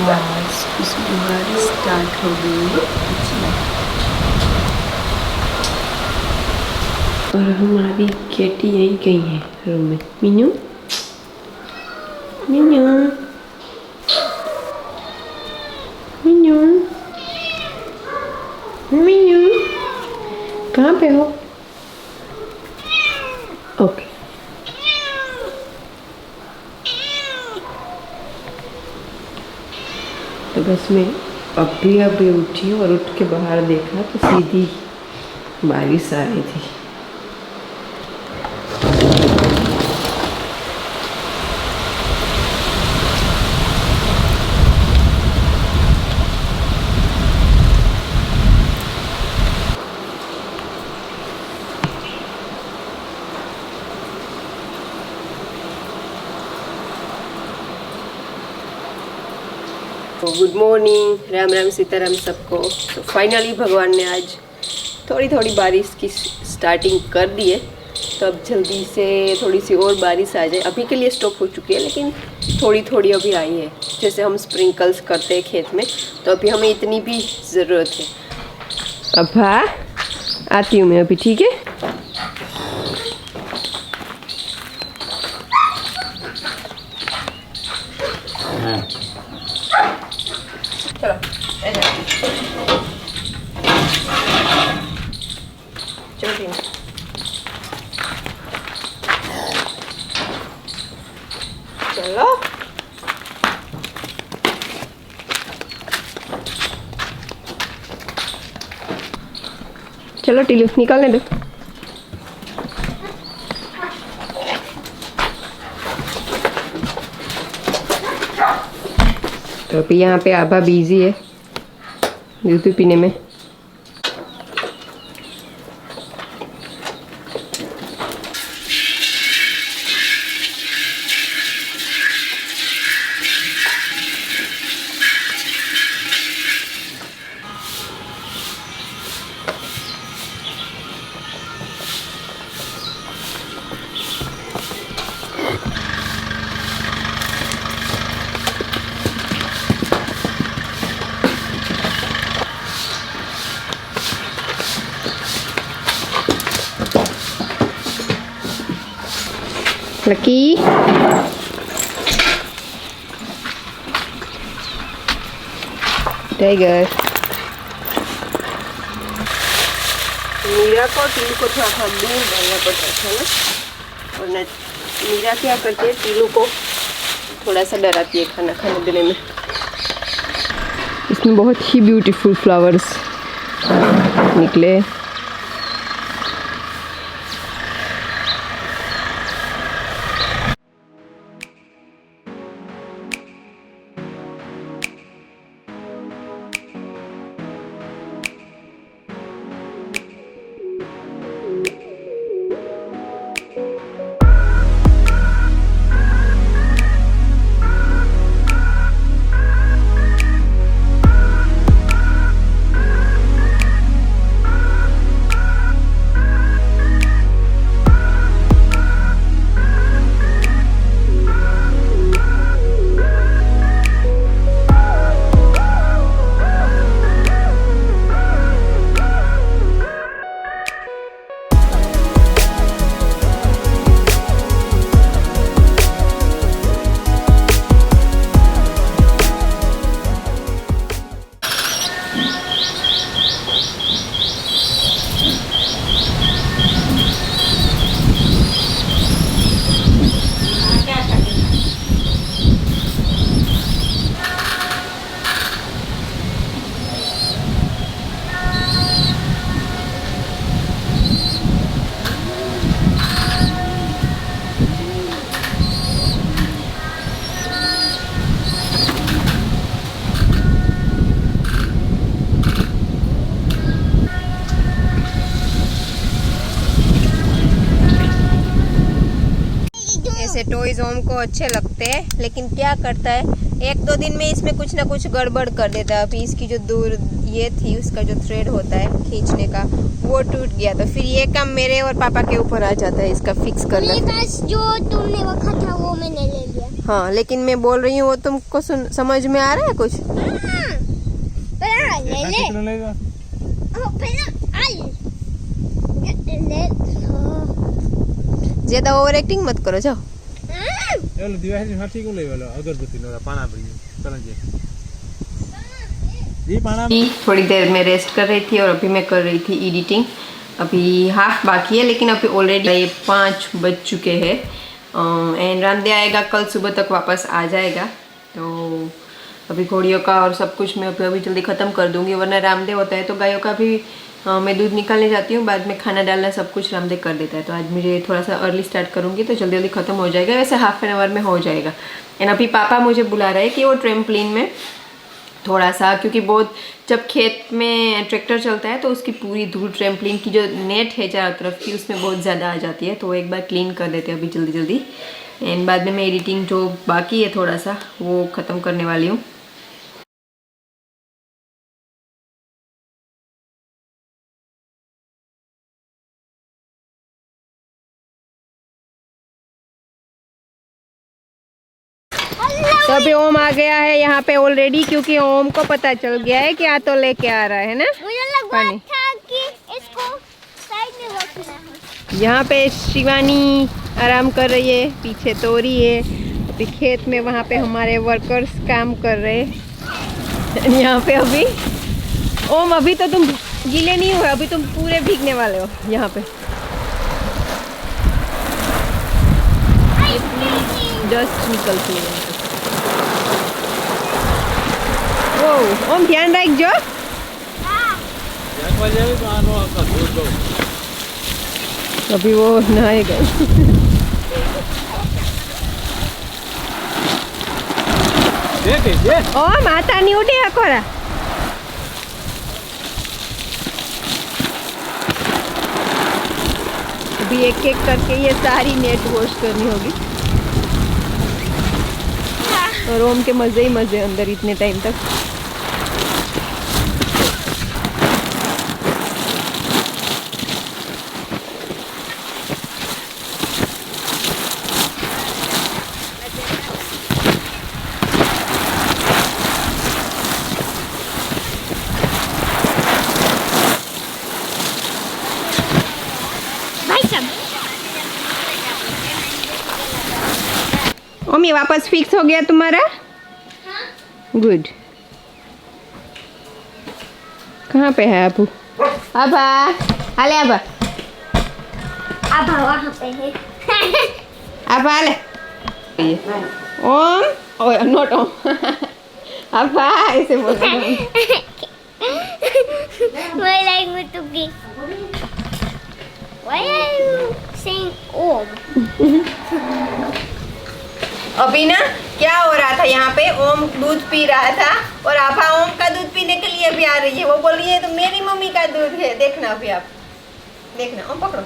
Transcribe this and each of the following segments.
बारिश स्टार्ट हो गई है। और हमारी केटी यही गई है रूम में। मीनू मीनू मीनू मीनू कहाँ पे हो? ओके तो बस मैं अभी उठी और उठ के बाहर देखा तो सीधी बारिश आ रही थी। गुड मॉर्निंग, राम राम सीताराम सबको। तो फाइनली भगवान ने आज थोड़ी थोड़ी बारिश की स्टार्टिंग कर दी है। तो अब जल्दी से थोड़ी सी और बारिश आ जाए। अभी के लिए स्टॉप हो चुकी है लेकिन थोड़ी थोड़ी अभी आई है। जैसे हम स्प्रिंकल्स करते हैं खेत में, तो अभी हमें इतनी भी ज़रूरत है। अब हाँ आती हूँ मैं अभी, ठीक है। चलो चलो चलो चलो टीलू निकालने दो। तो अभी यहाँ पे आभा बिजी है दूध पीने में। Lucky tiger. मीरा को टीलू को थोड़ा सा दूर डालना पड़ता था ना, और मीरा क्या करती है, टीलू को थोड़ा सा डराती है खाना खाने देने में। इसमें बहुत ही ब्यूटीफुल फ्लावर्स निकले। ऐसे टॉयज होम को अच्छे लगते हैं, लेकिन क्या करता है, एक दो दिन में इसमें कुछ ना कुछ गड़बड़ कर देता है। अभी इसकी जो दूर ये थी, उसका जो थ्रेड होता है खींचने का, वो टूट गया। तो फिर ये काम मेरे और पापा के ऊपर आ जाता है इसका फिक्स करना। मेरे पास जो तुमने रखा था वो मैंने ले लिया। हाँ, लेकिन मैं बोल रही हूँ वो तुमको समझ में आ रहा है कुछ? ले ले। ज्यादा ओवर एक्टिंग मत करो, जाओ। थोड़ी देर में रेस्ट कर रही थी और अभी मैं कर रही थी एडिटिंग। अभी हाफ बाकी है, लेकिन अभी ऑलरेडी 5 बज चुके हैं। एंड रामदेव आएगा कल सुबह तक वापस आ जाएगा, तो अभी घोड़ियों का और सब कुछ मैं अभी जल्दी ख़त्म कर दूंगी, वरना रामदेव होता है तो गायों का भी मैं दूध निकालने जाती हूँ, बाद में खाना डालना सब कुछ रामदेव कर देता है। तो आज मुझे थोड़ा सा अर्ली स्टार्ट करूँगी तो जल्दी जल्दी ख़त्म हो जाएगा, वैसे हाफ एन आवर में हो जाएगा। एंड अभी पापा मुझे बुला रहे हैं कि वो ट्रेम्पलिन में थोड़ा सा, क्योंकि बहुत जब खेत में ट्रैक्टर चलता है तो उसकी पूरी धूल ट्रेम्पलिन की जो नेट है चारों तरफ की उसमें बहुत ज़्यादा आ जाती है, तो एक बार क्लीन कर देते हैं अभी जल्दी जल्दी। एंड बाद में मैं एडिटिंग जो बाकी है थोड़ा सा वो ख़त्म करने वाली हूँ। तो अभी ओम आ गया है यहाँ पे ऑलरेडी, क्योंकि ओम को पता चल गया है कि आ तो लेके आ रहा है ना पानी। था कि इसको साइड में रखना है। यहाँ पे शिवानी आराम कर रही है, पीछे तोरी है। अभी खेत में वहाँ पे हमारे वर्कर्स काम कर रहे हैं। यहाँ पे अभी ओम, अभी तो तुम गीले नहीं हुए, अभी तुम पूरे भीगने वाले हो यहाँ पे। जस्ट निकलती है। ओ ओम ध्यान रख जो। अभी वो नहाएगा। ओ माता नहीं उठे हकोरा। अभी एक एक करके ये सारी नेट वॉश करनी होगी। और ओम के मजे ही मजे अंदर इतने टाइम तक। ओम ये वापस फिक्स हो गया तुम्हारा? गुड। कहाँ पे है अबू? आबा आले आबा अब वहाँ पे है। आबा आले। ओम ओ नॉट ओम। आबा ऐसे बोल रहा हूँ। Why like Mutuki? Why are you saying Om? अभी ना क्या हो रहा था यहाँ पे, ओम दूध पी रहा था और आभा ओम का दूध पीने के लिए भी आ रही है। वो बोल रही है तो मेरी मम्मी का दूध है, देखना अभी आप देखना। ओम पकड़ो,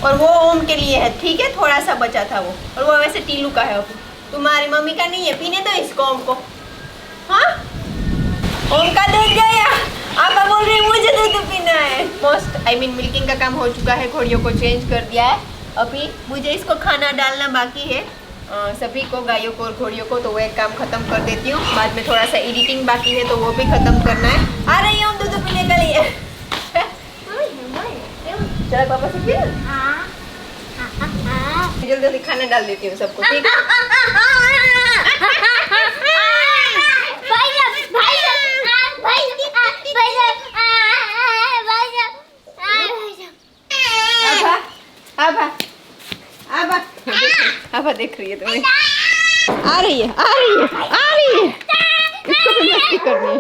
और वो ओम के लिए है, ठीक है? थोड़ा सा बचा था वो, और वो वैसे टीलू का है। अभी तुम्हारी मम्मी का नहीं है, पीने दो इसको ओम को। हाँ ओम का दूध गया। आप बोल रही मुझे दूध पीना है। मोस्ट आई मीन मिल्किंग का काम हो चुका है, घोड़ियों को चेंज कर दिया है। अभी मुझे इसको खाना डालना बाकी है, सभी को, गायों को और घोड़ियों को, तो वो एक काम खत्म कर देती हूँ। बाद में थोड़ा सा एडिटिंग बाकी है तो वो भी खत्म करना है। आ रही हूँ दूध पीने के लिए। चलो पापा से पी जल्दी जल्दी खाना डाल देती हूँ सबको, ठीक है? आभा आभा आभा देख रही है तुम्हें। आ रही है आ रही है आ रही है। इसको भी मस्ती करनी है,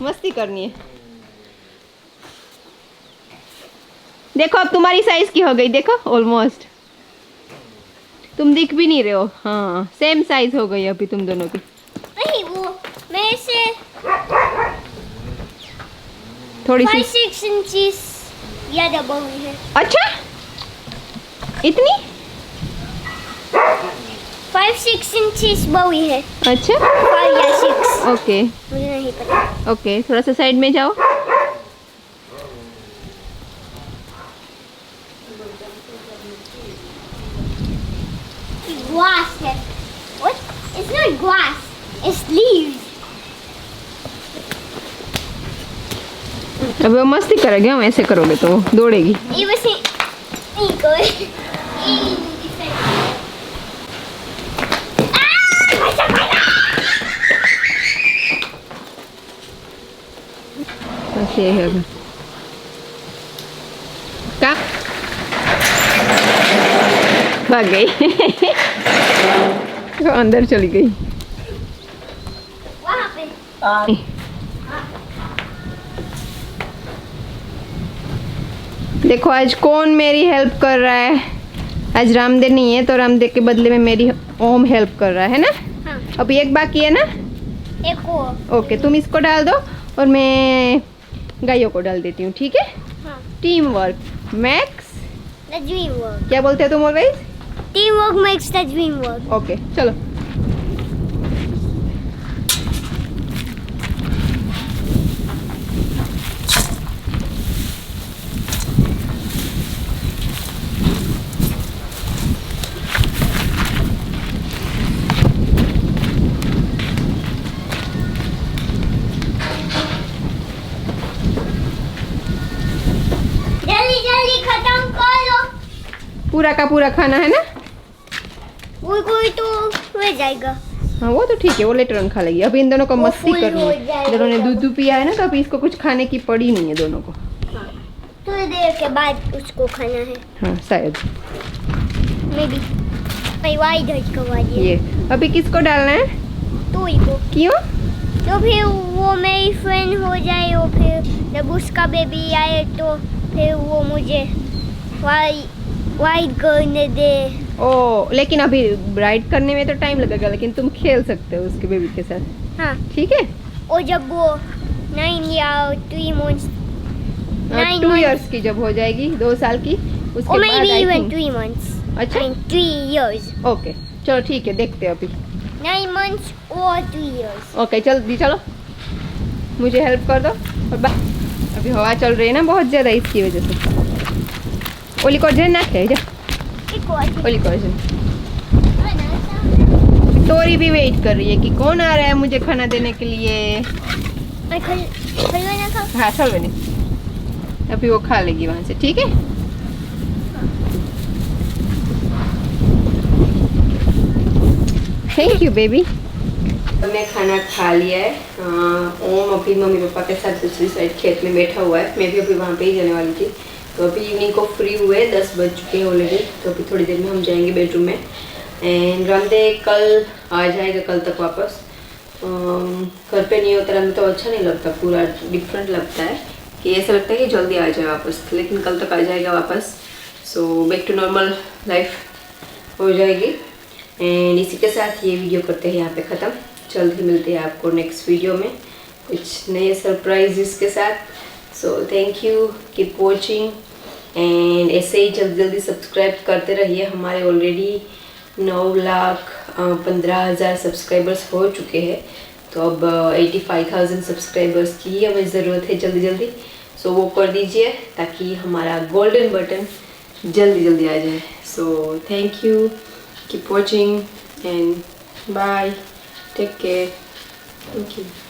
मस्ती करनी है। देखो अब तुम्हारी साइज की हो गई, देखो ऑलमोस्ट। तुम दिख भी नहीं रहे हो। हाँ सेम साइज हो गई अभी तुम दोनों की। नहीं वो मेरे से थोड़ी सी 5-6 इंचेस ज्यादा बड़ी है। अच्छा इतनी 5-6 इंचेस बड़ी है। अच्छा 5 या 6 ओके मुझे नहीं पता। ओके थोड़ा सा साइड में जाओ। grass है. What? It's not grass. It's leaves. अब वो मस्ती करेगी, हम ऐसे करोगे तो वो दौड़ेगी. ये बस नहीं कोई. बस ये है. क्या? भाग गई. वो अंदर चली गई. वहाँ पे. देखो आज कौन मेरी हेल्प कर रहा है. आज रामदेव नहीं है तो रामदेव के बदले में मेरी ओम हेल्प कर रहा है ना. हाँ. अभी एक बाकी है ना. एक और. ओके, तुम इसको डाल दो और मैं गायों को डाल देती हूँ. ठीक है. हाँ. Team work max. The dream work. क्या बोलते हो तुम always. Teamwork makes the dream work. Okay चलो. जल्दी जल्दी खत्म कर लो. पूरा का पूरा खाना है ना. वो कोई तो हो जाएगा. हाँ वो तो ठीक है, वो लेटर ऑन खा लेगी. अभी इन दोनों को वो मस्ती full करनी हो है. जाएगा. दोनों ने दूध पिया है ना, तो अभी इसको कुछ खाने की पड़ी नहीं है दोनों को. थोड़ी देर के बाद उसको खाना है. हाँ शायद. May be. भाई वाई धज करवा दिए. ये अभी किसको डालना है. तो ही को. क्यों. तो फिर वो मेरी फ्रेंड हो जाए और फिर जब उसका बेबी आए तो फिर वो मुझे वाइड करने दे. ओ लेकिन अभी राइड करने में तो टाइम लगेगा, लेकिन तुम खेल सकते हो उसके बेबी के साथ. हाँ. ठीक है. और जब वो 9 या 3 months 9 2 months इयर्स की जब हो जाएगी, 2 साल की, उसके or बाद maybe I even think- 3 months. अच्छा. I mean 3 years. ओके चलो ठीक है, देखते हैं अभी. 9 months or 3 years. ओके जल्दी चलो, मुझे हेल्प कर दो. और अभी हवा चल रही है ना बहुत ज़्यादा, इसकी वजह से. ओली को ना है जा. एक और. ओली को तोरी भी वेट कर रही है कि कौन आ रहा है मुझे खाना देने के लिए. खलवाना खा. हाँ चल बनी, अभी वो खा लेगी वहाँ से. ठीक है. Thank you baby. मैं खाना खा लिया है. ओम अभी मम्मी पापा के साथ दूसरी साइड खेत में बैठा हुआ है. मैं भी अभी वहाँ पे ही जाने वाली थी. तो अभी इवनिंग को फ्री हुए, 10 बज चुके हैं ऑलरेडी. तो अभी थोड़ी देर में हम जाएंगे बेडरूम में. एंड रामदेव कल आ जाएगा, कल तक वापस. घर पे नहीं होता रामदेव तो अच्छा नहीं लगता, पूरा डिफरेंट लगता है कि ऐसा लगता है कि जल्दी आ जाए वापस, लेकिन कल तक आ जाएगा वापस. So back to normal life हो जाएगी. एंड इसी के साथ ये वीडियो करते हैं यहाँ पे ख़त्म. जल्द ही मिलते हैं आपको नेक्स्ट वीडियो में कुछ नए सरप्राइजेस के साथ. सो thank you, keep watching and ऐसे ही जल्दी जल्दी सब्सक्राइब करते रहिए. हमारे ऑलरेडी 9,15,000 सब्सक्राइबर्स हो चुके हैं. तो अब 85,000 सब्सक्राइबर्स की ही हमें ज़रूरत है जल्दी जल्दी. सो वो कर दीजिए ताकि हमारा गोल्डन बटन जल्दी जल्दी आ जाए. So thank you, keep watching and bye, take care. Thank you.